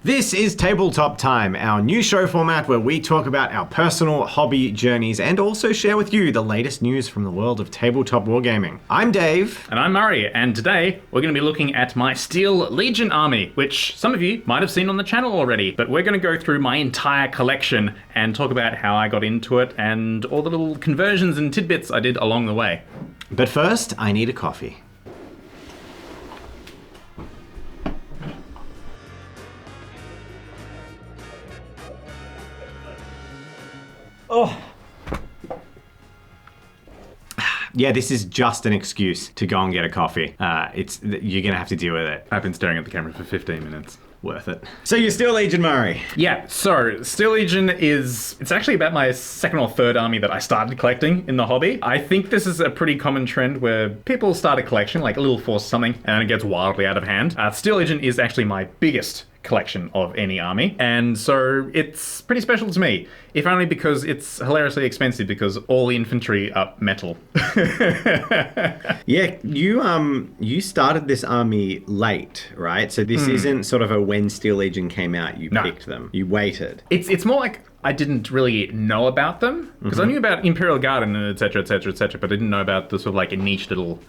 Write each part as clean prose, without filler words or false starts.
This is Tabletop Time, our new show format where we talk about our personal hobby journeys and also share with you the latest news from the world of tabletop wargaming. I'm Dave. And I'm Murray, and today we're going to be looking at my Steel Legion army, which some of you might have seen on the channel already, but we're going to go through my entire collection and talk about how I got into it and all the little conversions and tidbits I did along the way. But first, I need a coffee. Oh. Yeah, this is just an excuse to go and get a coffee. You're gonna have to deal with it. I've been staring at the camera for 15 minutes. Worth it. So you're Steel Legion, Murray. Yeah, so Steel Legion it's actually about my second or third army that I started collecting in the hobby. I think this is a pretty common trend where people start a collection, like a little force something, and then it gets wildly out of hand. Steel Legion is actually my biggest collection of any army, and so it's pretty special to me, if only because it's hilariously expensive because all the infantry are metal. Yeah, you started this army late, right? So this isn't sort of a when Steel Legion came out, you picked them. You waited. It's more like I didn't really know about them, because I knew about Imperial Guard and etc, etc, etc, but I didn't know about the sort of like a niche little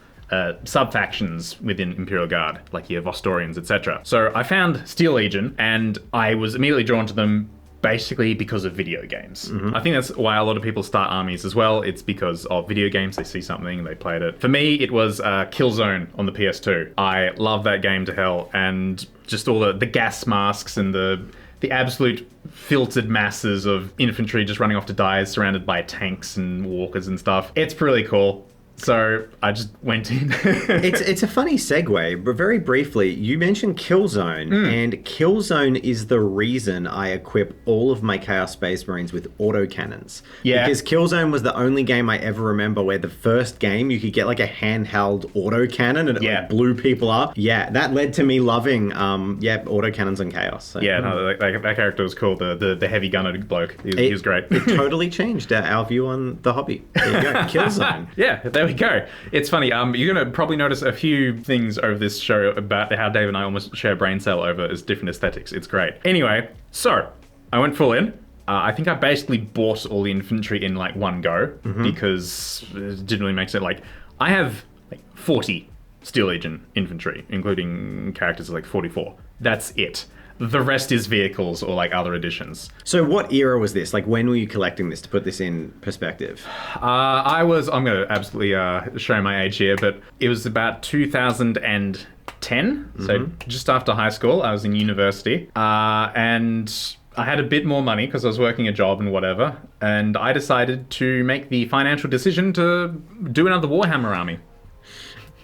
sub-factions within Imperial Guard, like your Vostorians, etc. So I found Steel Legion, and I was immediately drawn to them basically because of video games. I think that's why a lot of people start armies as well. It's because of video games. They see something, they played it. For me, it was Killzone on the PS2. I love that game to hell, and just all the gas masks and the absolute filtered masses of infantry just running off to die surrounded by tanks and walkers and stuff. It's pretty cool. So I just went in. It's a funny segue, but very briefly, you mentioned Killzone, and Killzone is the reason I equip all of my Chaos Space Marines with autocannons. Yeah. Because Killzone was the only game I ever remember where the first game you could get like a handheld autocannon and it like blew people up. Yeah, that led to me loving autocannons and Chaos. So. Yeah, no, that character was cool. The heavy gunner bloke. He was great. It totally changed our view on the hobby. There you go, Killzone. Yeah, there we go. It's funny. You're going to probably notice a few things over this show about how Dave and I almost share a brain cell over as different aesthetics. It's great. Anyway, so I went full in. I think I basically bought all the infantry in like one go because it didn't really make sense. Like, I have like 40 Steel Legion infantry, including characters like 44. That's it. The rest is vehicles or like other additions. So what era was this? Like, when were you collecting this, to put this in perspective? I'm going to absolutely show my age here, but it was about 2010. So just after high school, I was in university. And I had a bit more money because I was working a job and whatever. And I decided to make the financial decision to do another Warhammer army.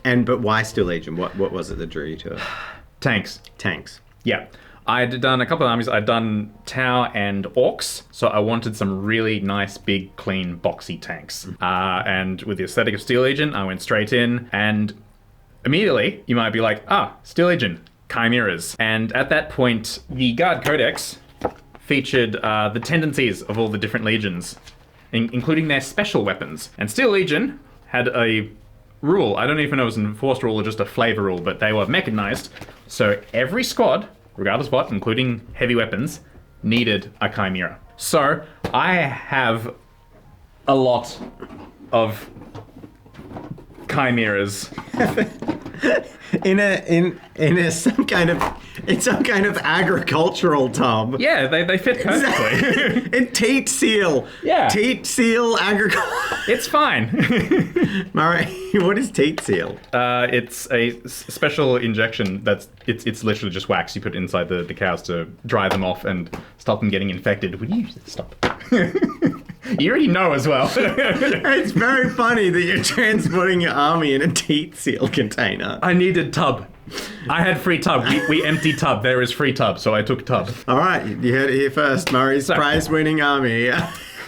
But why Steel Legion? What was it that drew you to it? Tanks. Yeah. I'd done a couple of armies. I'd done Tau and Orcs, so I wanted some really nice, big, clean, boxy tanks. And with the aesthetic of Steel Legion, I went straight in, and immediately you might be like, Steel Legion, Chimeras. And at that point, the Guard Codex featured the tendencies of all the different legions, including their special weapons. And Steel Legion had a rule. I don't even know if it was an enforced rule or just a flavor rule, but they were mechanized. So every squad, regardless what, including heavy weapons, needed a Chimera. So I have a lot of Chimeras. in some kind of agricultural tub. Yeah, they fit perfectly. In teat seal. Yeah. Teat seal agriculture. It's fine. Murray, what is teat seal? It's a special injection it's literally just wax you put inside the cows to dry them off and stop them getting infected. Would you stop? You already know as well. It's very funny that you're transporting your army in a teat seal container. I needed tub. I had free tub. We emptied tub. There is free tub, so I took tub. All right, you heard it here first. Murray's prize-winning army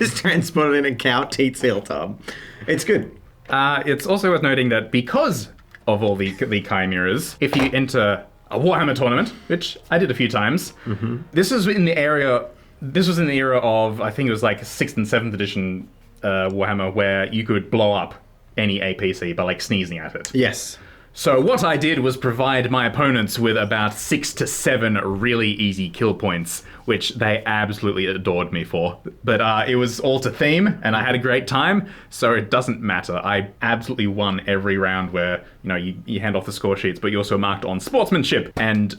is transported in a cow teat seal tub. It's good. It's also worth noting that because of all the chimeras, if you enter a Warhammer tournament, which I did a few times, this was in the era of, I think it was like 6th and 7th edition Warhammer, where you could blow up any APC by like sneezing at it. Yes. So what I did was provide my opponents with about 6 to 7 really easy kill points, which they absolutely adored me for. But it was all to theme, and I had a great time, so it doesn't matter. I absolutely won every round where, you hand off the score sheets, but you also marked on sportsmanship and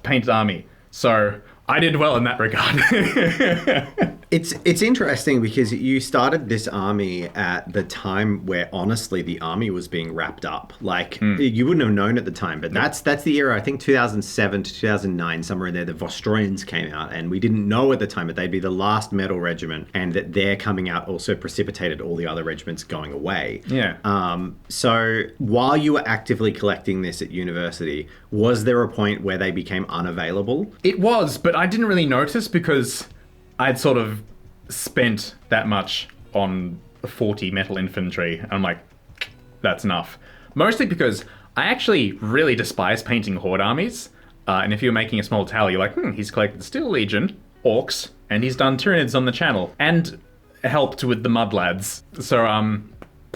painted army. So I did well in that regard. It's interesting because you started this army at the time where honestly the army was being wrapped up. Like you wouldn't have known at the time, but that's the era. I think 2007 to 2009, somewhere in there, the Vostroyans came out, and we didn't know at the time that they'd be the last metal regiment, and that their coming out also precipitated all the other regiments going away. Yeah. So while you were actively collecting this at university, was there a point where they became unavailable? It was, but I didn't really notice because I'd sort of spent that much on 40 metal infantry. And I'm like, that's enough. Mostly because I actually really despise painting horde armies. And if you're making a small tally, you're like, he's collected Steel Legion, Orcs, and he's done Tyranids on the channel, and helped with the Mudlads. So,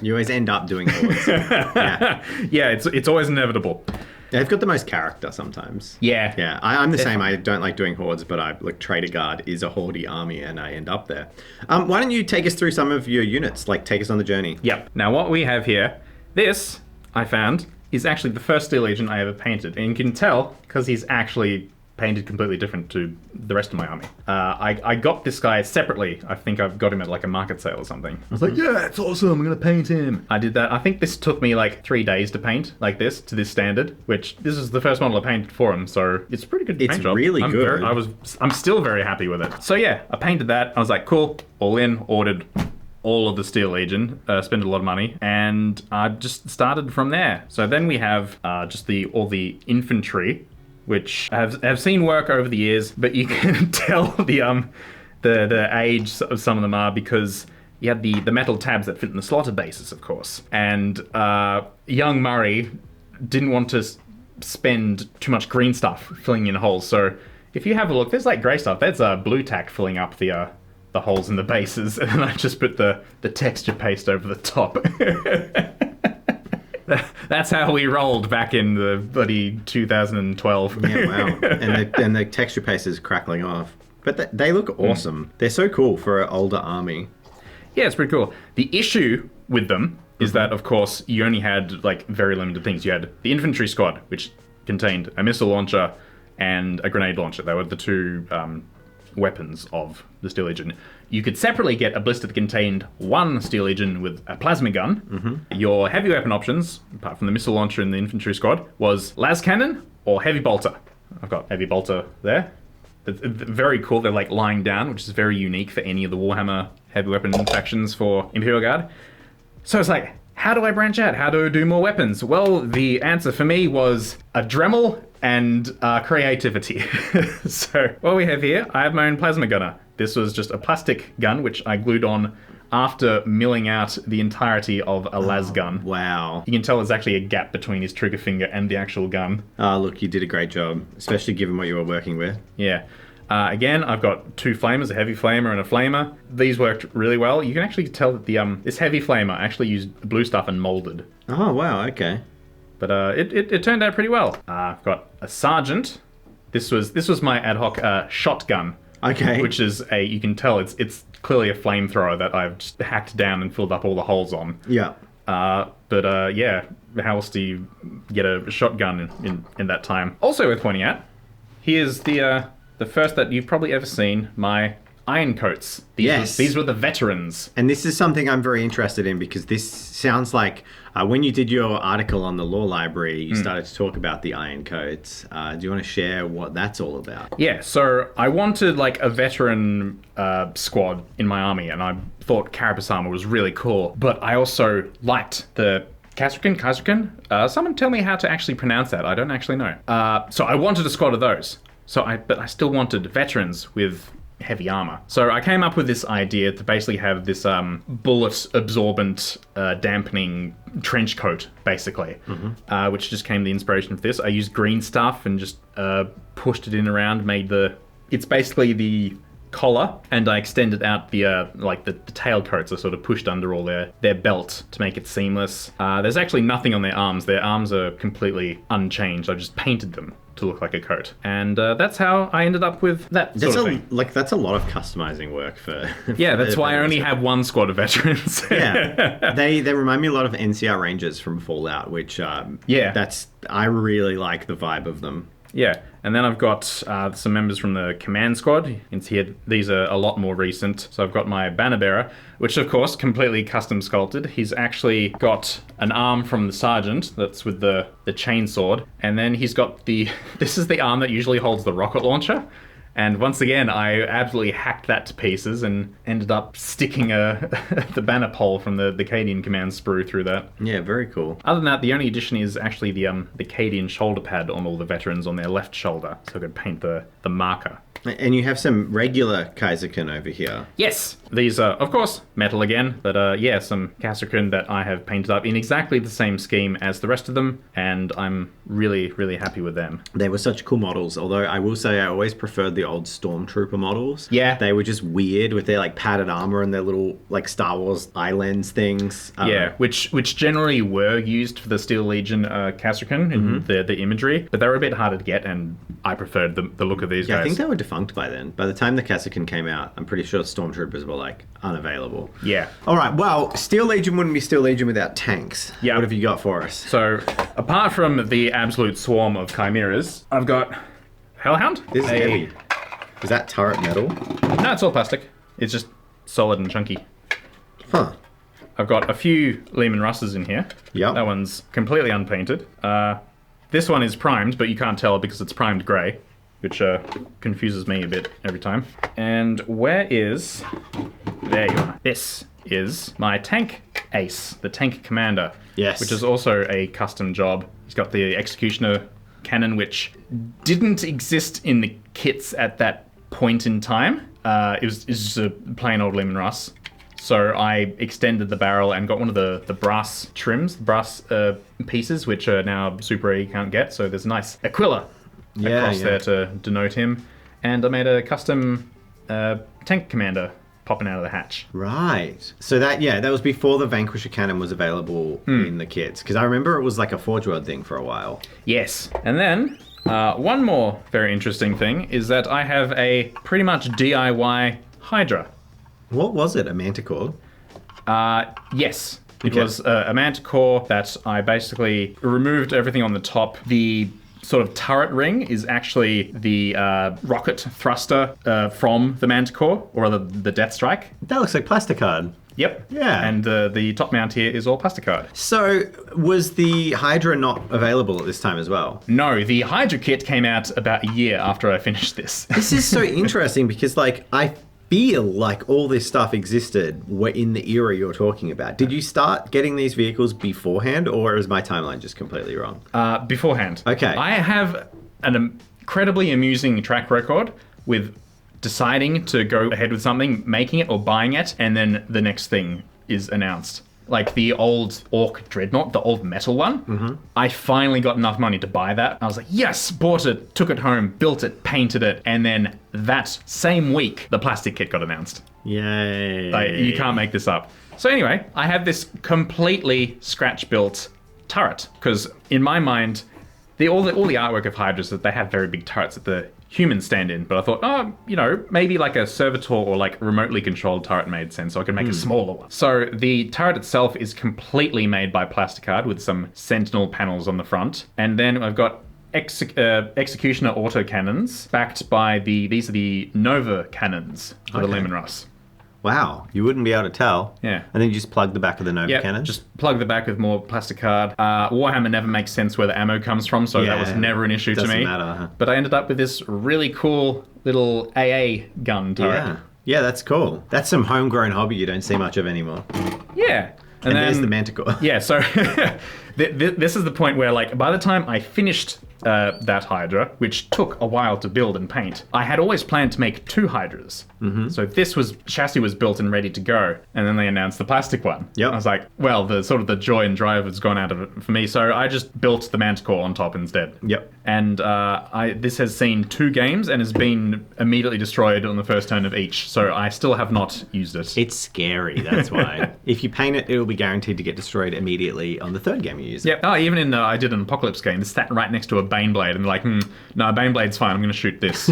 you always end up doing hordes. Yeah, it's always inevitable. They've got the most character sometimes. Yeah. Yeah, I'm the same. I don't like doing hordes, but Trader Guard is a horde army, and I end up there. Why don't you take us through some of your units? Take us on the journey. Yep. Now, what we have here, this, I found, is actually the first Steel Legion I ever painted. And you can tell, because he's actually painted completely different to the rest of my army. I got this guy separately. I think I've got him at a market sale or something. I was like, yeah, it's awesome. I'm going to paint him. I did that. I think this took me 3 days to paint like this to this standard, which this is the first model I painted for him. So it's a pretty good paint job. It's really good. I'm still very happy with it. So yeah, I painted that. I was like, cool, all in, ordered all of the Steel Legion, spent a lot of money, and I just started from there. So then we have just all the infantry, which have seen work over the years, but you can tell the age of some of them are because you had the metal tabs that fit in the slotted bases, of course. And young Murray didn't want to spend too much green stuff filling in holes. So if you have a look, there's grey stuff. That's blue tack filling up the holes in the bases, and then I just put the texture paste over the top. That's how we rolled back in the bloody 2012. Yeah, wow. And the texture paste is crackling off. But they look awesome. They're so cool for an older army. Yeah, it's pretty cool. The issue with them is that, of course, you only had very limited things. You had the infantry squad, which contained a missile launcher and a grenade launcher. They were the two weapons of the Steel Legion. You could separately get a blister that contained one Steel Legion with a plasma gun. Your heavy weapon options, apart from the missile launcher and the infantry squad, was las cannon or heavy bolter. I've got heavy bolter there. It's very cool. They're lying down, which is very unique for any of the Warhammer heavy weapon factions for Imperial Guard. So it's how do I branch out? How do I do more weapons? Well, the answer for me was a Dremel and creativity. So what we have here, I have my own plasma gunner. This was just a plastic gun, which I glued on after milling out the entirety of a las gun. Wow. You can tell there's actually a gap between his trigger finger and the actual gun. Look, you did a great job, especially given what you were working with. Yeah. Again, I've got 2 flamers, a heavy flamer and a flamer. These worked really well. You can actually tell that this heavy flamer actually used blue stuff and molded. Oh, wow, okay. But it turned out pretty well. I've got a sergeant. This was my ad hoc shotgun. Okay. Which is you can tell it's clearly a flamethrower that I've just hacked down and filled up all the holes on. Yeah. But yeah, how else do you get a shotgun in that time? Also worth pointing out, here's the first that you've probably ever seen, my iron coats. These were the veterans. And this is something I'm very interested in because this sounds like when you did your article on the Law Library, you started to talk about the iron coats. Do you want to share what that's all about? Yeah, so I wanted a veteran squad in my army, and I thought carapace armor was really cool, but I also liked the Kazrikan? Someone tell me how to actually pronounce that. I don't actually know. So I wanted a squad of those. But I still wanted veterans with heavy armor. So I came up with this idea to basically have this bullet absorbent dampening trench coat, basically, which just came the inspiration for this. I used green stuff and just pushed it in around, it's basically the collar, and I extended out the the tail coats are sort of pushed under all their belt to make it seamless. There's actually nothing on their arms. Their arms are completely unchanged. I just painted them to look like a coat, and that's how I ended up with that sort of thing. That's a lot of customizing work for. Yeah, that's why I only have one squad of veterans. Yeah, they remind me a lot of NCR Rangers from Fallout, which I really like the vibe of them. Yeah, and then I've got some members from the command squad. You can see here, these are a lot more recent. So I've got my banner bearer, which of course, completely custom sculpted. He's actually got an arm from the sergeant that's with the chainsword. And then he's got this is the arm that usually holds the rocket launcher. And once again, I absolutely hacked that to pieces and ended up sticking the banner pole from the Cadian command sprue through that. Yeah, very cool. Other than that, the only addition is actually the Cadian shoulder pad on all the veterans on their left shoulder, so I could paint the marker. And you have some regular Kaiserken over here. Yes! These are, of course, metal again, but some Kaiserken that I have painted up in exactly the same scheme as the rest of them, and I'm really, really happy with them. They were such cool models, although I will say I always preferred the old Stormtrooper models. Yeah. They were just weird with their padded armor and their little Star Wars eye lens things. Which generally were used for the Steel Legion Kaiserken in the imagery, but they were a bit harder to get, and I preferred the look of these guys. I think they were defunct by then. By the time the Kaiserken came out, I'm pretty sure Stormtroopers were unavailable. Yeah. All right. Well, Steel Legion wouldn't be Steel Legion without tanks. Yeah. What have you got for us? So, apart from the absolute swarm of chimeras, I've got Hellhound. This is heavy. Is that turret metal? No, it's all plastic. It's just solid and chunky. Huh. I've got a few Lehman Russes in here. Yep. That one's completely unpainted. This one is primed, but you can't tell because it's primed grey, which confuses me a bit every time. And there you are. This is my tank ace, the tank commander. Yes. Which is also a custom job. He's got the executioner cannon, which didn't exist in the kits at that point in time. It was just a plain old Lehman Russ. So I extended the barrel and got one of the brass trims, brass pieces, which are now super rare, you can't get. So there's a nice Aquila across there to denote him. And I made a custom tank commander popping out of the hatch. Right. So that was before the Vanquisher cannon was available in the kits. Because I remember it was like a Forge World thing for a while. Yes. And then one more very interesting thing is that I have a pretty much DIY Hydra. What was it? A Manticore? Yes. It was a Manticore that I basically removed everything on the top. The sort of turret ring is actually the rocket thruster from the Manticore, or rather the Death Strike. That looks like Plasticard. Yep. Yeah. And the top mount here is all Plasticard. So, was the Hydra not available at this time as well? No, the Hydra kit came out about a year after I finished this. This is so interesting because, I feel like all this stuff existed in the era you're talking about. Did you start getting these vehicles beforehand, or is my timeline just completely wrong? Beforehand. Okay. I have an incredibly amusing track record with deciding to go ahead with something, making it or buying it, and then the next thing is announced. Like the old Orc Dreadnought, the old metal one. Mm-hmm. I finally got enough money to buy that. I was like, yes, bought it, took it home, built it, painted it, and then that same week, the plastic kit got announced. Yay. You can't make this up. So anyway, I have this completely scratch-built turret, because in my mind, all the artwork of Hydras, that they have very big turrets that the humans stand in, but I thought, maybe like a servitor or like remotely controlled turret made sense, so I could make a smaller one. So the turret itself is completely made by Plasticard with some Sentinel panels on the front, and then I've got Executioner autocannons backed by these are the Nova cannons for the Lehman Russ. Wow, you wouldn't be able to tell. Yeah. And then you just plug the back of the Nova cannon? Just plug the back with more Plasticard. Warhammer never makes sense where the ammo comes from, so that was never an issue to me. Doesn't matter. Huh? But I ended up with this really cool little AA gun turret. Yeah, that's cool. That's some homegrown hobby you don't see much of anymore. Yeah. And then, there's the Manticore. Yeah, so this is the point where, by the time I finished that Hydra, which took a while to build and paint, I had always planned to make 2 Hydras. Mm-hmm. So chassis was built and ready to go, and then they announced the plastic one. Yep. I was like, well, the joy and drive has gone out of it for me, so I just built the Manticore on top instead. Yep. And this has seen 2 games and has been immediately destroyed on the first turn of each. So I still have not used it. It's scary, that's why. If you paint it, it'll be guaranteed to get destroyed immediately on the 3rd game you use it. Yeah. Oh, even in I did an Apocalypse game. It's sat right next to a Baneblade, and they're like, no, Baneblade's fine. I'm going to shoot this.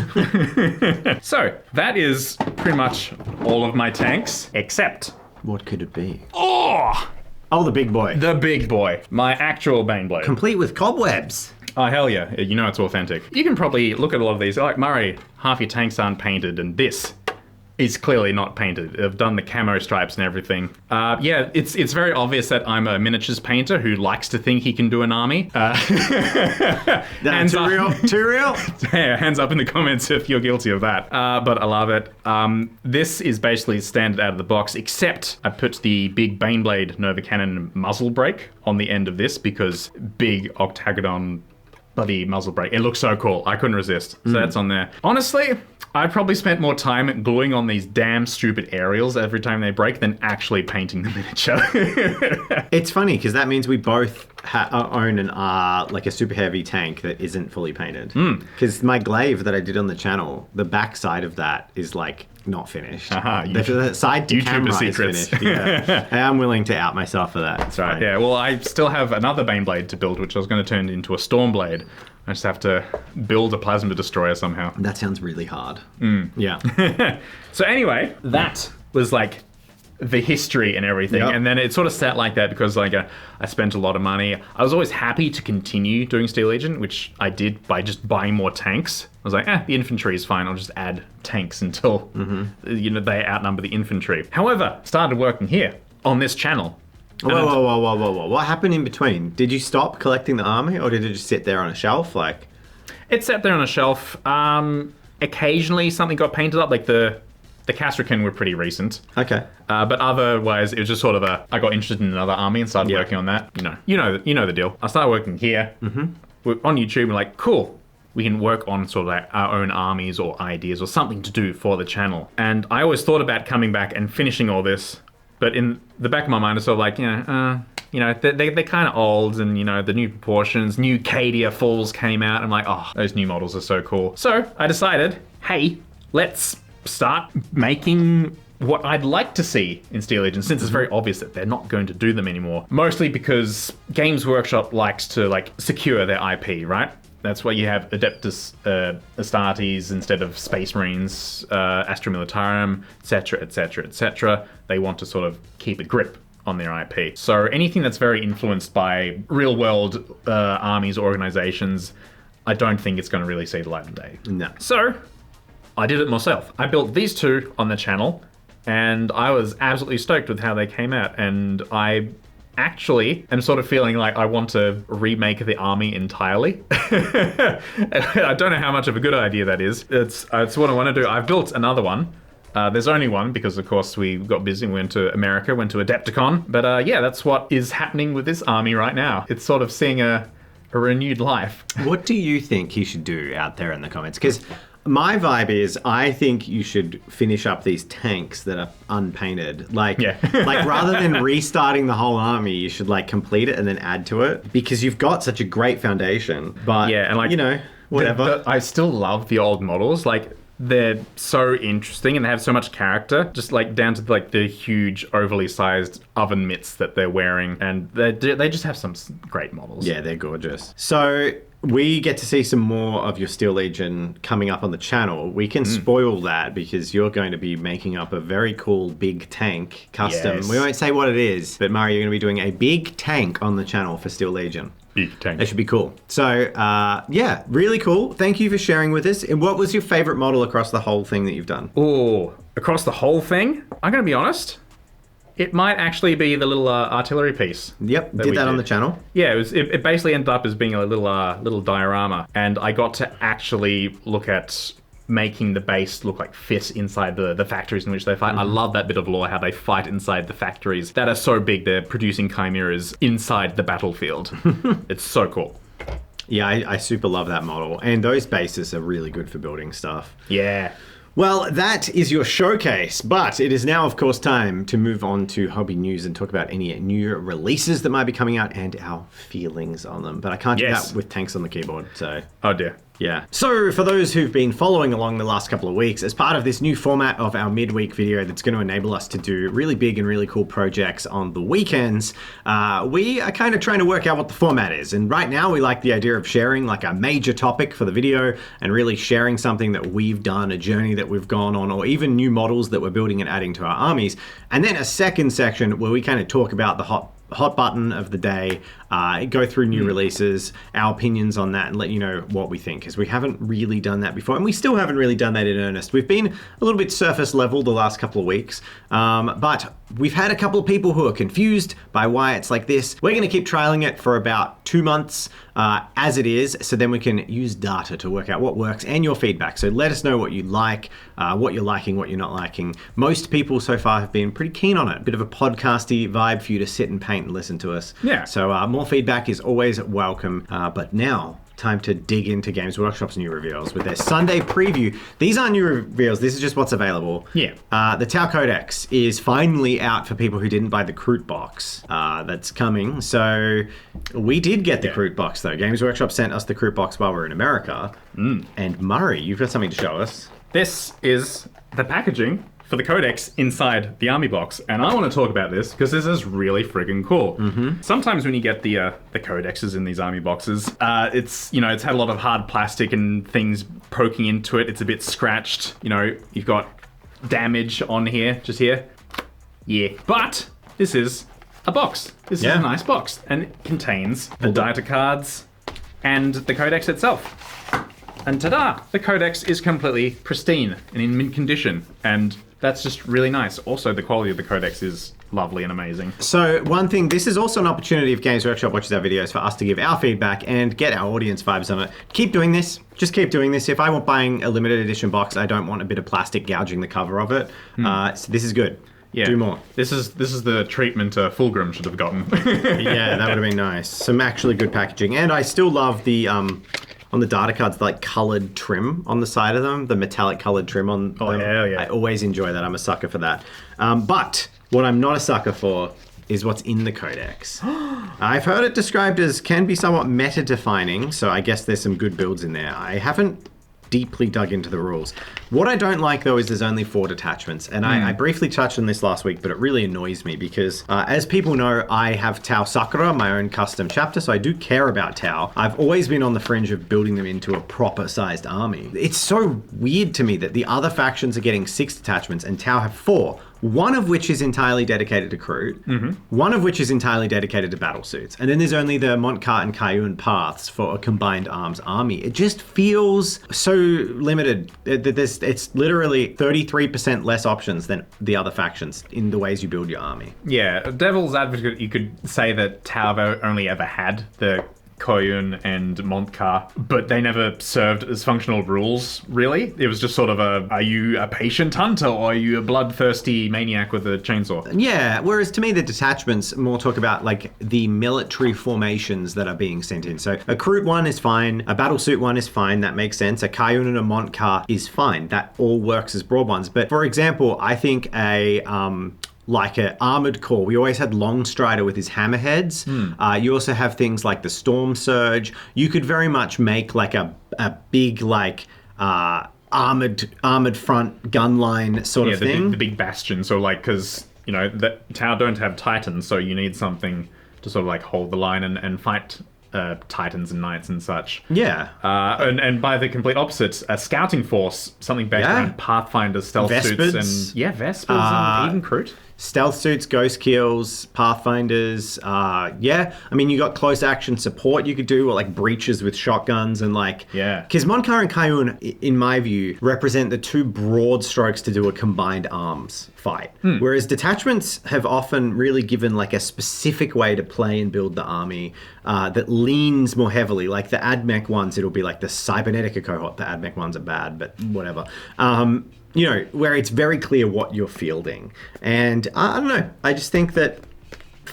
So that is pretty much all of my tanks, except... What could it be? Oh, the big boy. the big boy, my actual Baneblade. Complete with cobwebs. Oh, hell yeah. You know it's authentic. You can probably look at a lot of these. Like, Murray, half your tanks aren't painted, and this is clearly not painted. I've done the camo stripes and everything. Yeah, it's very obvious that I'm a miniatures painter who likes to think he can do an army. That's too real? Too real? Yeah, hands up in the comments if you're guilty of that. But I love it. This is basically standard out of the box, except I put the big Baneblade Nova Cannon muzzle brake on the end of this because big octagon bloody muzzle brake. It looks so cool. I couldn't resist. So that's on there. Honestly, I probably spent more time gluing on these damn stupid aerials every time they break than actually painting the miniature. It's funny because that means we both own like a super heavy tank that isn't fully painted. Because my glaive that I did on the channel, the back side of that is like not finished. The side to camera secrets. is finished. Yeah. I am willing to out myself for that. That's right. Yeah. Well, I still have another Baneblade to build, which I was going to turn into a Stormblade. I just have to build a plasma destroyer somehow. That sounds really hard. Yeah. So anyway, that was like the history and everything. Yep. And then it sort of sat like that because like I spent a lot of money. I was always happy to continue doing Steel Legion, which I did by just buying more tanks. I was like, the infantry is fine. I'll just add tanks until they outnumber the infantry. However, started working here on this channel. Whoa. What happened in between? Did you stop collecting the army or did it just sit there on a shelf? Like, it sat there on a shelf. Occasionally something got painted up, like the Castrican were pretty recent. Okay. But otherwise, it was just sort of I got interested in another army and started working on that. You know the deal. I started working here. We're on YouTube. We're like, cool. We can work on sort of like our own armies or ideas or something to do for the channel. And I always thought about coming back and finishing all this. But in the back of my mind, it's sort of like, they're kind of old and, the new proportions, new Cadia Falls came out. I'm like, those new models are so cool. So I decided, hey, let's start making what I'd like to see in Steel Legion, since it's very obvious that they're not going to do them anymore. Mostly because Games Workshop likes to secure their IP, right? That's why you have Adeptus Astartes instead of Space Marines, Astra Militarum, etc., etc., etc. They want to sort of keep a grip on their IP. So anything that's very influenced by real-world armies or organizations, I don't think it's going to really see the light of day. No. So I did it myself. I built these 2 on the channel, and I was absolutely stoked with how they came out, and I actually am sort of feeling like I want to remake the army entirely. I don't know how much of a good idea that is. It's what I want to do. I've built another one. There's only one because, of course, we got busy and went to America, went to Adepticon. But that's what is happening with this army right now. It's sort of seeing a renewed life. What do you think he should do out there in the comments? Because my vibe is, I think you should finish up these tanks that are unpainted. Like rather than restarting the whole army, you should complete it and then add to it, because you've got such a great foundation. But whatever. I still love the old models. They're so interesting and they have so much character, just down to the huge overly sized oven mitts that they're wearing, and they just have some great models. Yeah, they're gorgeous. So we get to see some more of your Steel Legion coming up on the channel. We can spoil that because you're going to be making up a very cool big tank custom. Yes. We won't say what it is, but Murray, you're going to be doing a big tank on the channel for Steel Legion. Big tank. That should be cool. So, really cool. Thank you for sharing with us. And what was your favorite model across the whole thing that you've done? Oh, across the whole thing? I'm going to be honest. It might actually be the little artillery piece. Yep, did that on the channel. Yeah, it basically ended up as being a little diorama, and I got to actually look at making the base look fit inside the factories in which they fight. I love that bit of lore, how they fight inside the factories that are so big they're producing chimeras inside the battlefield. It's so cool. Yeah, I super love that model, and those bases are really good for building stuff. Yeah. Well, that is your showcase, but it is now, of course, time to move on to hobby news and talk about any new releases that might be coming out and our feelings on them. But I can't do that with tanks on the keyboard, so... Oh, dear. Yeah. So for those who've been following along the last couple of weeks, as part of this new format of our midweek video that's going to enable us to do really big and really cool projects on the weekends, we are kind of trying to work out what the format is. And right now we like the idea of sharing like a major topic for the video and really sharing something that we've done, a journey that we've gone on, or even new models that we're building and adding to our armies. And then a second section where we kind of talk about the hot button of the day, go through new releases, our opinions on that, and let you know what we think, because we haven't really done that before, and we still haven't really done that in earnest. We've been a little bit surface level the last couple of weeks, but we've had a couple of people who are confused by why it's like this. We're going to keep trialing it for about 2 months as it is, so then we can use data to work out what works and your feedback. So let us know what you like, what you're liking, what you're not liking. Most people so far have been pretty keen on it. A bit of a podcasty vibe for you to sit and paint and listen to us. Yeah. So more feedback is always welcome. But now, time to dig into Games Workshop's new reveals with their Sunday preview. These aren't new reveals, this is just what's available. Yeah. The Tau Codex is finally out for people who didn't buy the CRout box. That's coming. So we did get the CRout box though. Games Workshop sent us the CRout box while we were in America. And Murray, you've got something to show us. This is the packaging for the Codex inside the army box, and I want to talk about this because this is really friggin' cool. Sometimes when you get the Codexes in these army boxes, it's had a lot of hard plastic and things poking into it. It's a bit scratched. You've got damage on here, just here. Yeah, but this is a box. This is a nice box, and it contains the data cards and the Codex itself. And ta-da! The Codex is completely pristine and in mint condition, and that's just really nice. Also, the quality of the Codex is lovely and amazing. So one thing, this is also an opportunity if Games Workshop watches our videos for us to give our feedback and get our audience vibes on it. Keep doing this. Just keep doing this. If I want buying a limited edition box, I don't want a bit of plastic gouging the cover of it. So this is good. Yeah. Do more. This is the treatment Fulgrim should have gotten. Yeah, that would have been nice. Some actually good packaging. And I still love the... on the data cards, the like coloured trim on the side of them, the metallic coloured trim on them. Yeah. I always enjoy that. I'm a sucker for that. But what I'm not a sucker for is what's in the Codex. I've heard it described as can be somewhat meta-defining, so I guess there's some good builds in there. I haven't deeply dug into the rules. What I don't like though is there's only 4 detachments, and I briefly touched on this last week, but it really annoys me because as people know, I have Tau Sakura, my own custom chapter, so I do care about Tau. I've always been on the fringe of building them into a proper sized army. It's so weird to me that the other factions are getting 6 detachments and Tau have 4. One of which is entirely dedicated to CRout, one of which is entirely dedicated to battle suits, and then there's only the Montcart and Cayun paths for a combined arms army. It just feels so limited. It's literally 33% less options than the other factions in the ways you build your army. Yeah, devil's advocate, you could say that Tau only ever had the Cayun and Montcart, but they never served as functional rules, really. It was just sort of are you a patient hunter or are you a bloodthirsty maniac with a chainsaw? Yeah, whereas to me the detachments more talk about like the military formations that are being sent in. So a CRout one is fine, a battlesuit one is fine, that makes sense. A Cayun and a Montcart is fine. That all works as broad ones. But for example, I think like an armored core. We always had Longstrider with his hammerheads. You also have things like the Storm Surge. You could very much make like a big like armored front gun line sort of thing. The big bastion. So like, because the Tau don't have Titans, so you need something to sort of like hold the line and fight Titans and Knights and such. Yeah. And by the complete opposite, a scouting force, something based around Pathfinders, stealth suits, and Vespers and even CRout. Stealth suits, ghost kills, Pathfinders. I mean, you got close action support you could do, or like breaches with shotguns and like... Yeah. Because Montcart and Cayun, in my view, represent the 2 broad strokes to do a combined arms fight. Whereas detachments have often really given like a specific way to play and build the army that leans more heavily. Like the AdMech ones, it'll be like the Cybernetica cohort. The AdMech ones are bad, but whatever. Where it's very clear what you're fielding. And I don't know, I just think that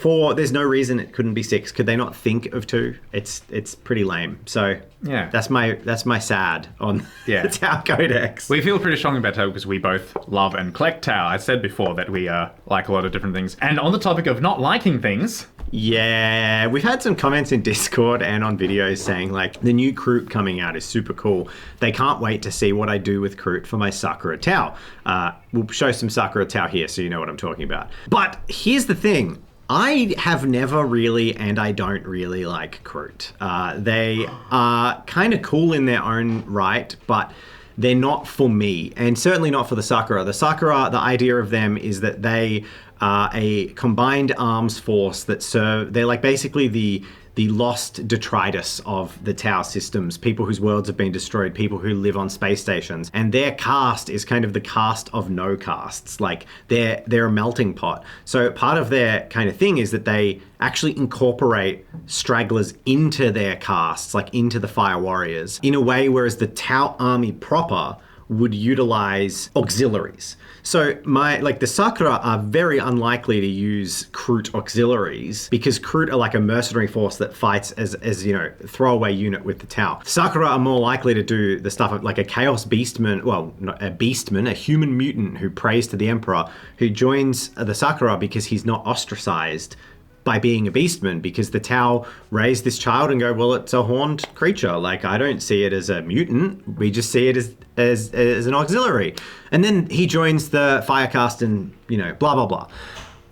there's no reason it couldn't be 6. Could they not think of 2? It's pretty lame. So yeah, that's my sad on the Tau Codex. We feel pretty strongly about Tau because we both love and collect Tau. I said before that we like a lot of different things. And on the topic of not liking things... Yeah, we've had some comments in Discord and on videos saying, like, the new CRout coming out is super cool. They can't wait to see what I do with CRout for my Sakura Tau. We'll show some Sakura Tau here so you know what I'm talking about. But here's the thing. I have never really, and I don't really like CRout. They are kind of cool in their own right, but they're not for me, and certainly not for the Sakura. The Sakura, the idea of them is that they are a combined arms force that they're like basically the lost detritus of the Tau systems, people whose worlds have been destroyed, people who live on space stations. And their caste is kind of the caste of no castes. Like, they're a melting pot. So part of their kind of thing is that they actually incorporate stragglers into their castes, like into the Fire Warriors, in a way whereas the Tau army proper would utilize auxiliaries. So the Sakura are very unlikely to use CRout auxiliaries because CRout are like a mercenary force that fights as you know, throwaway unit with the Tau. Sakura are more likely to do the stuff of like a Chaos Beastman, well, not a Beastman, a human mutant who prays to the Emperor, who joins the Sakura because he's not ostracized by being a beastman, because the Tau raise this child and go, well, it's a horned creature. Like, I don't see it as a mutant. We just see it as an auxiliary. And then he joins the Firecast and, you know, blah, blah, blah.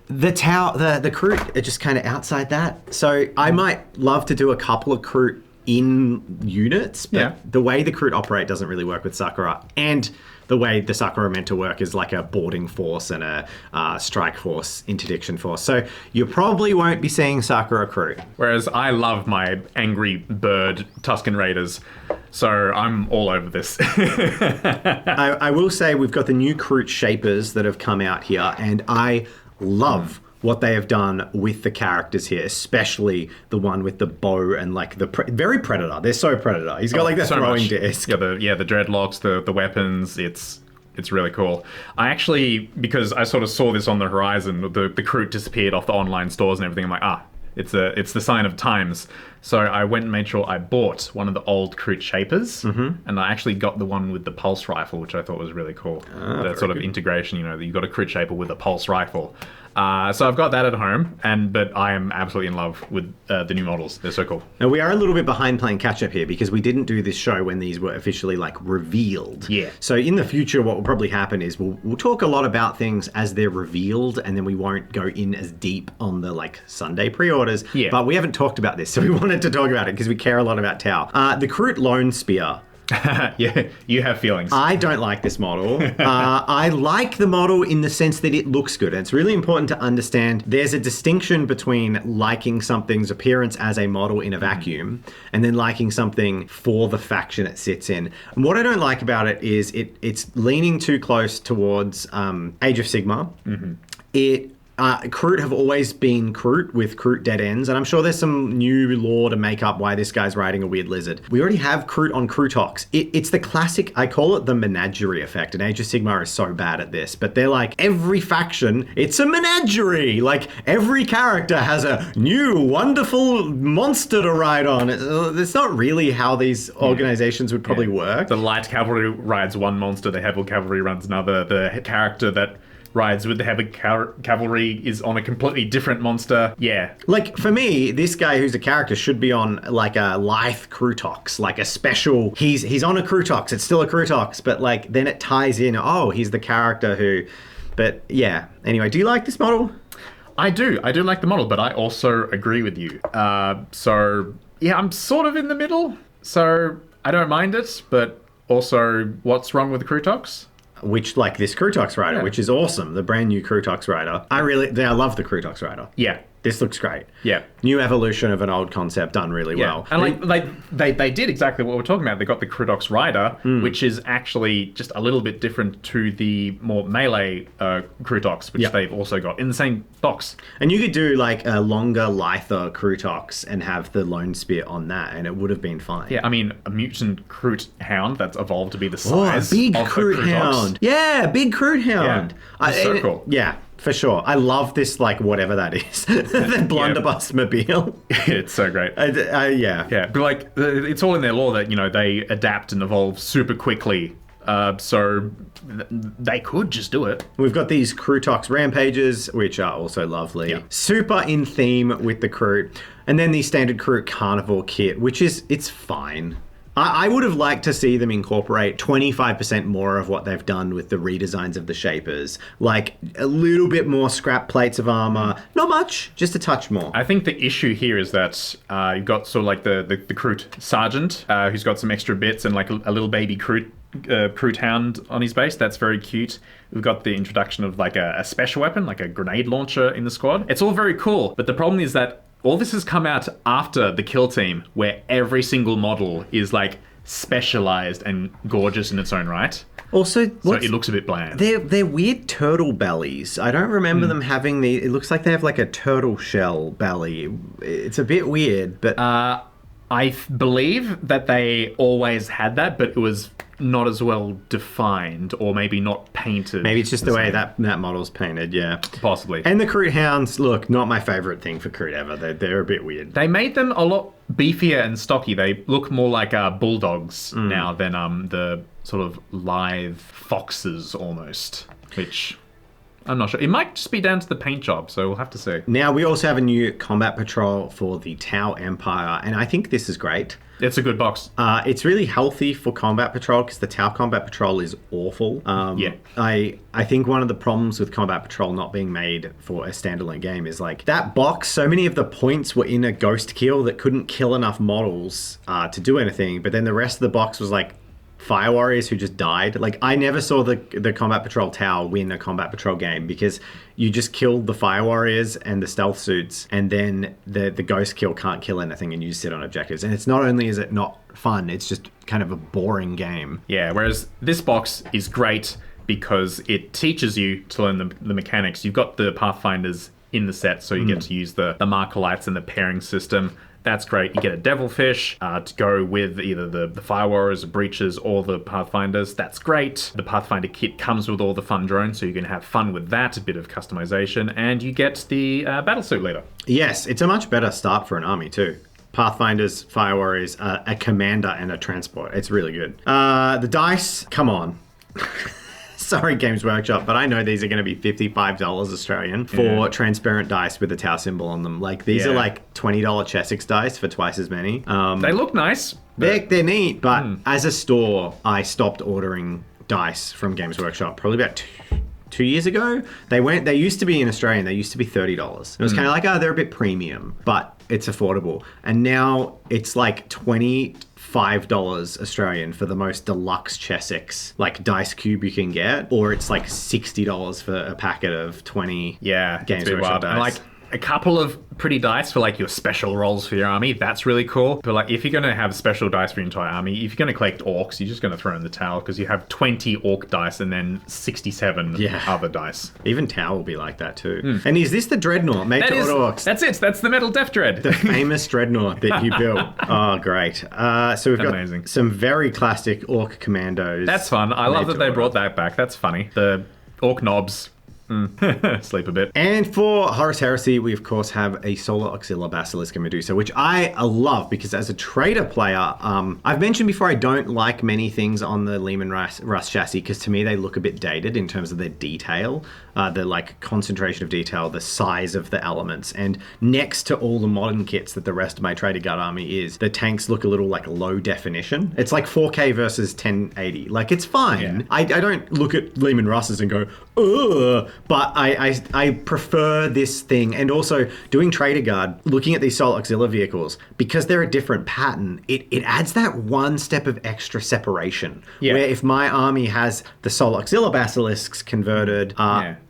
The Tau, the CRout are just kind of outside that. So I might love to do a couple of CRout in units, but the way the CRout operate doesn't really work with Sakura. And the way the Sakura are meant to work is like a boarding force and a strike force, interdiction force. So you probably won't be seeing Sakura CRout. Whereas I love my angry bird Tusken Raiders, so I'm all over this. I will say we've got the new CRout Shapers that have come out here, and I love what they have done with the characters here, especially the one with the bow and like the very Predator. They're so Predator. He's got like the throwing disc. Yeah, the dreadlocks, the weapons. It's really cool. I actually, because I sort of saw this on the horizon, the CRout disappeared off the online stores and everything. I'm like, it's the sign of times. So I went and made sure I bought one of the old CRout Shapers, and I actually got the one with the pulse rifle, which I thought was really cool. That sort of integration, you know, that you got a CRout Shaper with a pulse rifle. So I've got that at home, but I am absolutely in love with the new models. They're so cool. Now, we are a little bit behind playing catch-up here because we didn't do this show when these were officially, like, revealed. Yeah. So in the future, what will probably happen is we'll talk a lot about things as they're revealed, and then we won't go in as deep on the, like, Sunday pre-orders. Yeah. But we haven't talked about this, so we wanted to talk about it because we care a lot about Tau. The CRout Lone Spear. Yeah, you have feelings. I don't like this model. I like the model in the sense that it looks good. And it's really important to understand there's a distinction between liking something's appearance as a model in a vacuum and then liking something for the faction it sits in. And what I don't like about it is it's leaning too close towards Age of Sigmar. CRout have always been CRout with CRout dead ends, and I'm sure there's some new lore to make up why this guy's riding a weird lizard. We already have CRout on Ctox. It's the classic, I call it the menagerie effect, and Age of Sigmar is so bad at this, but they're like, every faction, it's a menagerie! Like, every character has a new, wonderful monster to ride on. It's not really how these organizations would probably work. The light cavalry rides one monster, the heavy cavalry runs another, the character that rides with the heavy cavalry is on a completely different monster. Yeah. Like, for me, this guy who's a character should be on, like, a Lithe Ctox, like a special... He's on a Ctox, it's still a Ctox, but, like, then it ties in, he's the character who... But, yeah. Anyway, do you like this model? I do like the model, but I also agree with you. So, yeah, I'm sort of in the middle, so I don't mind it, but also, what's wrong with the Ctox? Which, like this Ctox Rider, which is awesome. The brand new Ctox Rider. I love the Ctox Rider. Yeah. This looks great. Yeah. New evolution of an old concept done really well. And they did exactly what we're talking about. They got the Ctox Rider, which is actually just a little bit different to the more melee Ctox, which they've also got in the same box. And you could do like a longer, lither Ctox and have the Lone Spear on that, and it would have been fine. Yeah, I mean, a mutant CRout Hound that's evolved to be the size a big of CRout a Ctox. Hound. Yeah, big CRout Hound. Yeah, so cool. Yeah. For sure. I love this, like, whatever that is. The blunderbuss mobile. It's so great. Yeah. Yeah, but like, it's all in their lore that, they adapt and evolve super quickly. So they could just do it. We've got these Ctox Rampages, which are also lovely. Yeah. Super in theme with the CRout. And then the standard CRout Carnivore kit, which it's fine. I would have liked to see them incorporate 25% more of what they've done with the redesigns of the Shapers. Like, a little bit more scrap plates of armor. Not much, just a touch more. I think the issue here is that you've got sort of like the CRout Sergeant, who's got some extra bits and like a little baby CRout Hound on his base. That's very cute. We've got the introduction of like a special weapon, like a grenade launcher in the squad. It's all very cool, but the problem is that all this has come out after the kill team, where every single model is like specialized and gorgeous in its own right. Also, so it looks a bit bland. They're weird turtle bellies. I don't remember them having it looks like they have like a turtle shell belly. It's a bit weird, but I believe that they always had that, but it was not as well defined, or maybe not painted. Maybe it's just the way that model's painted, yeah. Possibly. And the CRout Hounds, look, not my favorite thing for CRout ever. They're a bit weird. They made them a lot beefier and stocky. They look more like bulldogs now than the sort of live foxes almost, which I'm not sure. It might just be down to the paint job, so we'll have to see. Now, we also have a new combat patrol for the Tau Empire, and I think this is great. It's a good box. It's really healthy for combat patrol because the Tau combat patrol is awful. Yeah. I think one of the problems with combat patrol not being made for a standalone game is like that box. So many of the points were in a ghost kill that couldn't kill enough models to do anything. But then the rest of the box was like Fire Warriors who just died. Like, I never saw the Combat Patrol Tau win a Combat Patrol game because you just killed the Fire Warriors and the stealth suits, and then the Ghost Kill can't kill anything and you sit on objectives. And it's not only is it not fun, it's just kind of a boring game. Yeah, whereas this box is great because it teaches you to learn the mechanics. You've got the Pathfinders in the set, so you get to use the marker lights and the pairing system. That's great. You get a Devilfish to go with either the Fire Warriors, the Breaches, or the Pathfinders. That's great. The Pathfinder kit comes with all the fun drones, so you can have fun with that, a bit of customization, and you get the Battlesuit Leader. Yes, it's a much better start for an army too. Pathfinders, Fire Warriors, a commander, and a transport. It's really good. The dice, come on. Sorry, Games Workshop, but I know these are going to be $55 Australian for transparent dice with a Tau symbol on them. Like, these are like $20 Chessex dice for twice as many. They look nice. They're neat, but as a store, I stopped ordering dice from Games Workshop probably about 2 years ago. They used to be in Australian. They used to be $30. It was kind of like, they're a bit premium, but it's affordable. And now it's like $25 Australian for the most deluxe Chessex like dice cube you can get, or it's like $60 for a packet of 20 Games Workshop dice. And like a couple of pretty dice for like your special rolls for your army, that's really cool. But like, if you're going to have special dice for your entire army, if you're going to collect orcs, you're just going to throw in the Tau because you have 20 orc dice and then 67 other dice. Even Tau will be like that too. And is this the Dreadnought made to auto orcs? That's it. That's the Metal Death Dread. The famous Dreadnought that you built. Oh, great. So we've got some very classic orc commandos. That's fun. I love that they brought that back. That's funny. The orc knobs. Sleep a bit. And for Horus Heresy, we of course have a Solar Auxilia Basilisk and Medusa, which I love because as a trader player, I've mentioned before I don't like many things on the Lehman Russ chassis because to me they look a bit dated in terms of their detail, the like concentration of detail, the size of the elements, and next to all the modern kits that the rest of my Trader Guard army is, the tanks look a little like low definition. It's like 4K versus 1080. Like, it's fine. Yeah. I don't look at Lehman Russes and go, ugh. But I prefer this thing. And also, doing Trader Guard, looking at these Solar Auxilia vehicles, because they're a different pattern, it adds that one step of extra separation. Yeah. Where if my army has the Solar Auxilia Basilisks converted,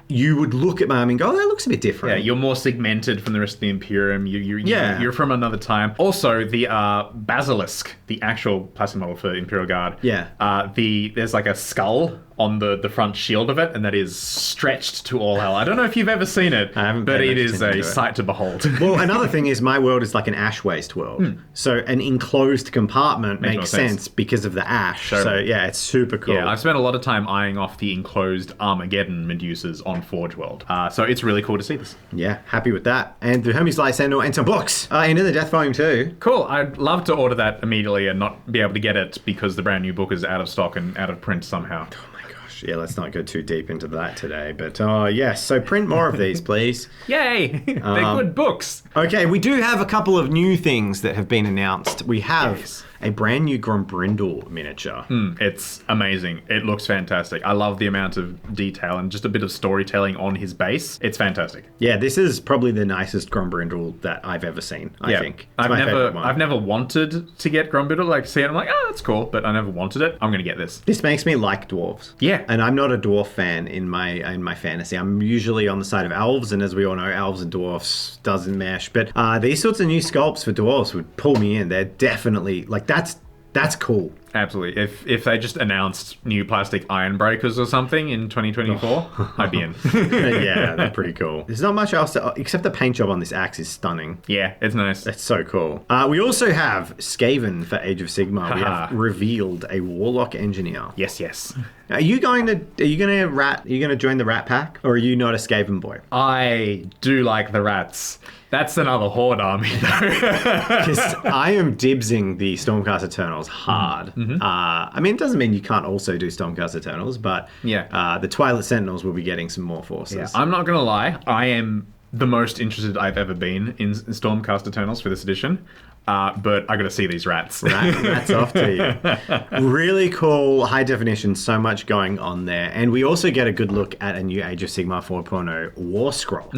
you would look at my army and go, oh, that looks a bit different. Yeah, you're more segmented from the rest of the Imperium. You're from another time. Also, the Basilisk, the actual plastic model for Imperial Guard. Yeah. There's like a skull on the front shield of it, and that is stretched to all hell. I don't know if you've ever seen it, but it is a sight to behold. Well, another thing is my world is like an ash waste world. So an enclosed compartment makes sense because of the ash. So yeah, it's super cool. Yeah, I've spent a lot of time eyeing off the enclosed Armageddon Medusas on Forge World. So it's really cool to see this. Yeah, happy with that. And the Hermes Light Sentinel and some books. Into the Death Volume 2. Cool. I'd love to order that immediately and not be able to get it because the brand new book is out of stock and out of print somehow. Oh my gosh. Yeah, let's not go too deep into that today. But yes, so print more of these, please. Yay! They're good books. Okay, we do have a couple of new things that have been announced. We have a brand new Grombrindle miniature. It's amazing. It looks fantastic. I love the amount of detail and just a bit of storytelling on his base. It's fantastic. Yeah, this is probably the nicest Grombrindle that I've ever seen, I think. I've never wanted to get Grombrindle. Like, see it, I'm like, oh, that's cool, but I never wanted it. I'm going to get this. This makes me like dwarves. Yeah. And I'm not a dwarf fan in my fantasy. I'm usually on the side of elves, and as we all know, elves and dwarfs doesn't mesh. But these sorts of new sculpts for dwarves would pull me in. They're definitely, like, that's cool. Absolutely. If they just announced new plastic iron breakers or something in 2024, I'd be in. Yeah, they're pretty cool. There's not much else except the paint job on this axe is stunning. Yeah, it's nice. That's so cool. We also have Skaven for Age of Sigmar. We have revealed a Warlock Engineer. Yes. Are you going to join the Rat Pack, or are you not a Skaven boy? I do like the rats. That's another Horde army, though. Because I am dibsing the Stormcast Eternals hard. I mean, it doesn't mean you can't also do Stormcast Eternals, but the Twilight Sentinels will be getting some more forces. Yeah. I'm not going to lie. I am the most interested I've ever been in Stormcast Eternals for this edition. But I got to see these rats. Rats off to you. Really cool, high definition, so much going on there. And we also get a good look at a new Age of Sigmar 4.0 War Scroll,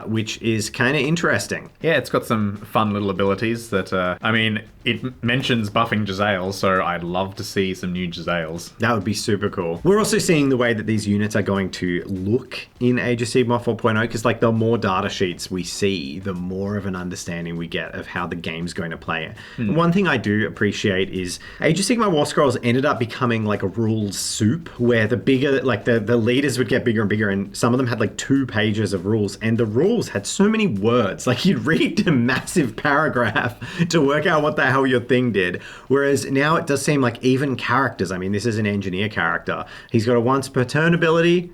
which is kind of interesting. Yeah, it's got some fun little abilities that, it mentions buffing Jezzails, so I'd love to see some new Jezzails. That would be super cool. We're also seeing the way that these units are going to look in Age of Sigmar 4.0, because like the more data sheets we see, the more of an understanding we get of how the game's going to play it. One thing I do appreciate is Age of Sigmar War Scrolls ended up becoming like a rules soup, where the bigger, like the leaders would get bigger and bigger, and some of them had like 2 pages of rules, and the rules had so many words. Like you'd read a massive paragraph to work out what the hell your thing did. Whereas now it does seem like even characters, I mean, this is an engineer character. He's got a once per turn ability,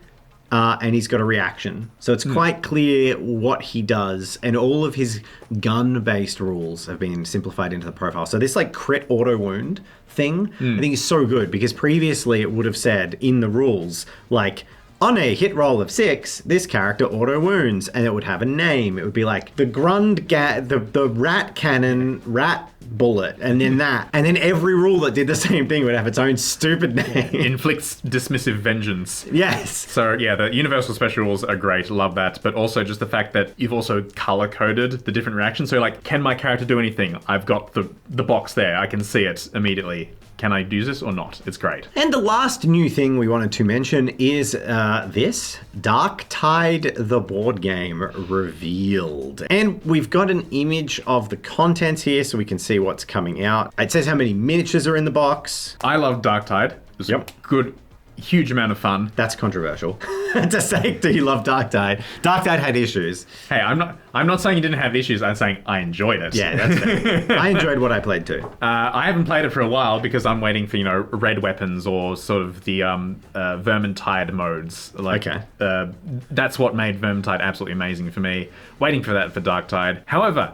and he's got a reaction. So it's quite clear what he does, and all of his gun-based rules have been simplified into the profile. So this like crit auto wound thing, I think is so good, because previously it would have said in the rules, like, on a hit roll of 6, this character auto wounds, and it would have a name. It would be like the the rat cannon, rat bullet, and then that. And then every rule that did the same thing would have its own stupid name. Inflicts dismissive vengeance. Yes. So yeah, the universal special rules are great. Love that. But also just the fact that you've also color-coded the different reactions. So like, can my character do anything? I've got the box there. I can see it immediately. Can I use this or not? It's great. And the last new thing we wanted to mention is this Darktide, the board game, revealed. And we've got an image of the contents here so we can see what's coming out. It says how many miniatures are in the box. I love Darktide. It was good, huge amount of fun. That's controversial. To say, do you love Darktide? Darktide had issues. Hey, I'm not saying you didn't have issues. I'm saying I enjoyed it. Yeah, that's fair. I enjoyed what I played too. I haven't played it for a while because I'm waiting for, red weapons or sort of the Vermintide modes. Like, that's what made Vermintide absolutely amazing for me. Waiting for that for Darktide. However,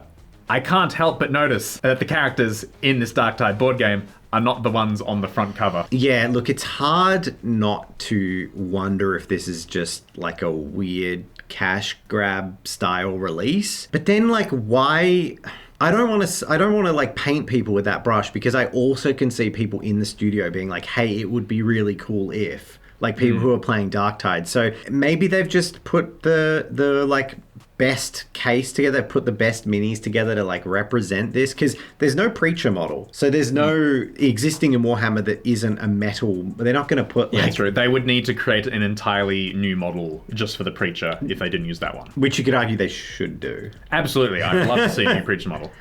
I can't help but notice that the characters in this Darktide board game are not the ones on the front cover. Yeah, look, it's hard not to wonder if this is just like a weird cash grab style release. But then, like, why? I don't want to like paint people with that brush, because I also can see people in the studio being like, hey, it would be really cool if, like, people who are playing Darktide. So maybe they've just put the like best case together, put the best minis together to like represent this, because there's no preacher model, so there's no existing in Warhammer that isn't a metal. They're not going to put like, true. They would need to create an entirely new model just for the preacher if they didn't use that one, which you could argue they should do. Absolutely, I'd love to see a new preacher model.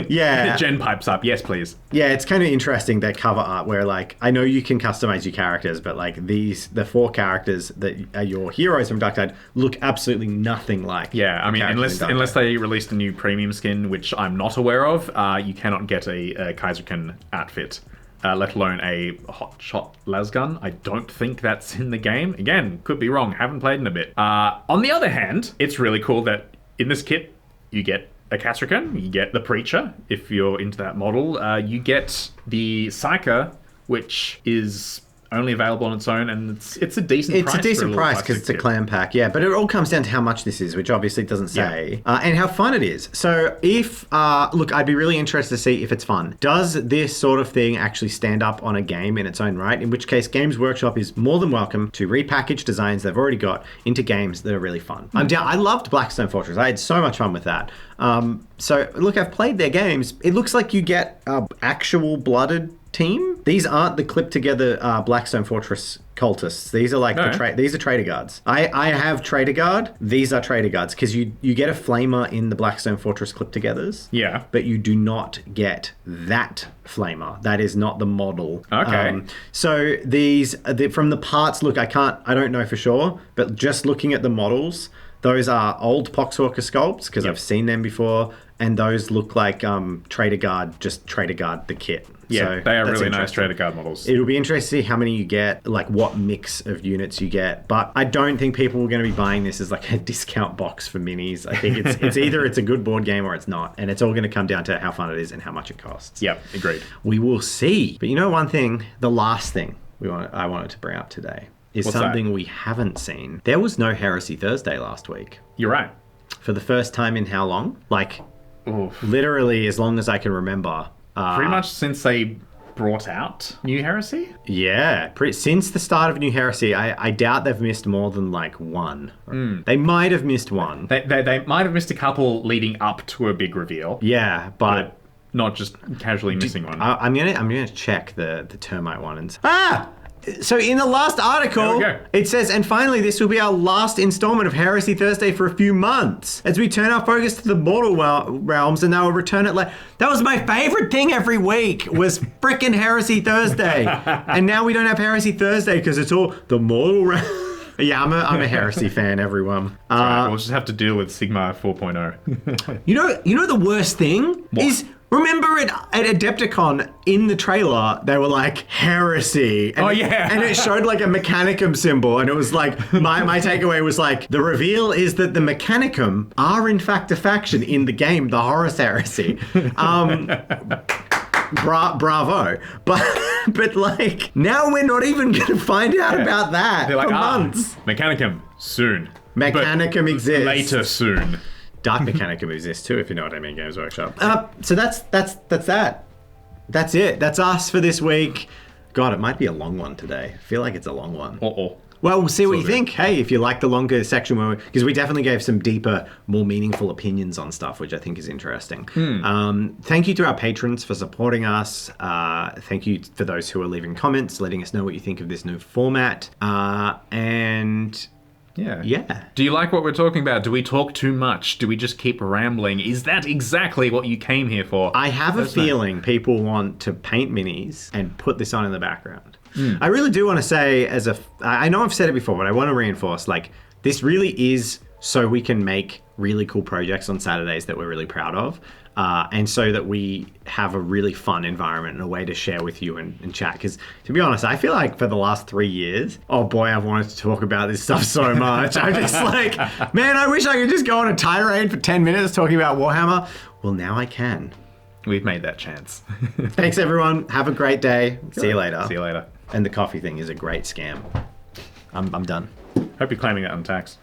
Yeah. Jen pipes up, yes please. Yeah, it's kind of interesting, that cover art where like, I know you can customize your characters, but like the 4 characters that are your heroes from Darktide look absolutely nothing like. Yeah, I mean, unless they released a new premium skin, which I'm not aware of, you cannot get a Kaiserkin outfit, let alone a hotshot lasgun. I don't think that's in the game. Again, could be wrong. Haven't played in a bit. On the other hand, it's really cool that in this kit you get a Kaiserkin, you get the Preacher if you're into that model, you get the Psyker, which is only available on its own, and it's a decent price. It's a decent price because it's a clan pack, yeah. But it all comes down to how much this is, which obviously it doesn't say, and how fun it is. So if, look, I'd be really interested to see if it's fun. Does this sort of thing actually stand up on a game in its own right? In which case, Games Workshop is more than welcome to repackage designs they've already got into games that are really fun. I'm down. I loved Blackstone Fortress. I had so much fun with that. So look, I've played their games. It looks like you get actual blooded team. These aren't the clipped together Blackstone Fortress cultists. These are like these are Trader Guards. I have Trader Guard. These are Trader Guards because you get a flamer in the Blackstone Fortress clipped togethers. Yeah. But you do not get that flamer. That is not the model. Okay. So these from the parts, look, I don't know for sure, but just looking at the models, those are old Poxwalker sculpts because I've seen them before, and those look like Trader Guard, just Trader Guard the kit. Yeah, so they are really nice Trader Guard models. It'll be interesting to see how many you get, like what mix of units you get. But I don't think people are going to be buying this as like a discount box for minis. I think it's either it's a good board game or it's not, and it's all going to come down to how fun it is and how much it costs. Yep, agreed. We will see. But you know one thing, the last thing I wanted to bring up today is something we haven't seen. There was no Heresy Thursday last week. You're right. For the first time in how long? Like, literally as long as I can remember. Pretty much since they brought out New Heresy? Yeah. Since the start of New Heresy, I doubt they've missed more than like one. They might have missed one. They might have missed a couple leading up to a big reveal. Yeah, but not just casually missing one. I'm gonna check the termite one and so in the last article, it says, and finally, this will be our last installment of Heresy Thursday for a few months, as we turn our focus to the mortal realms, and they will return it like... That was my favorite thing every week, was frickin' Heresy Thursday. And now we don't have Heresy Thursday, because it's all the mortal realms. Yeah, I'm a Heresy fan, everyone. Right, we'll just have to deal with Sigmar 4.0. You know the worst thing is... Remember at Adepticon, in the trailer, they were like, Heresy. And and it showed like a Mechanicum symbol. And it was like, my takeaway was like, the reveal is that the Mechanicum are in fact a faction in the game, the Horus Heresy. Bravo. But like, now we're not even going to find out about that for months. Mechanicum, soon. Mechanicum exists. Later, soon. Dark Mechanicum exists too, if you know what I mean, Games Workshop. So that's that. That's it. That's us for this week. God, it might be a long one today. I feel like it's a long one. Well, we'll see what you think. Hey, if you like the longer section, because we definitely gave some deeper, more meaningful opinions on stuff, which I think is interesting. Thank you to our patrons for supporting us. Thank you for those who are leaving comments, letting us know what you think of this new format. And... Yeah. Do you like what we're talking about? Do we talk too much? Do we just keep rambling? Is that exactly what you came here for? I have a feeling people want to paint minis and put this on in the background. I really do want to say, I know I've said it before, but I want to reinforce, like, this really is so we can make really cool projects on Saturdays that we're really proud of. And so that we have a really fun environment and a way to share with you and chat. Because to be honest, I feel like for the last 3 years, oh boy, I've wanted to talk about this stuff so much. I'm just like, man, I wish I could just go on a tirade for 10 minutes talking about Warhammer. Well, now I can. We've made that chance. Thanks, everyone. Have a great day. See you later. See you later. And the coffee thing is a great scam. I'm done. Hope you're claiming that on tax.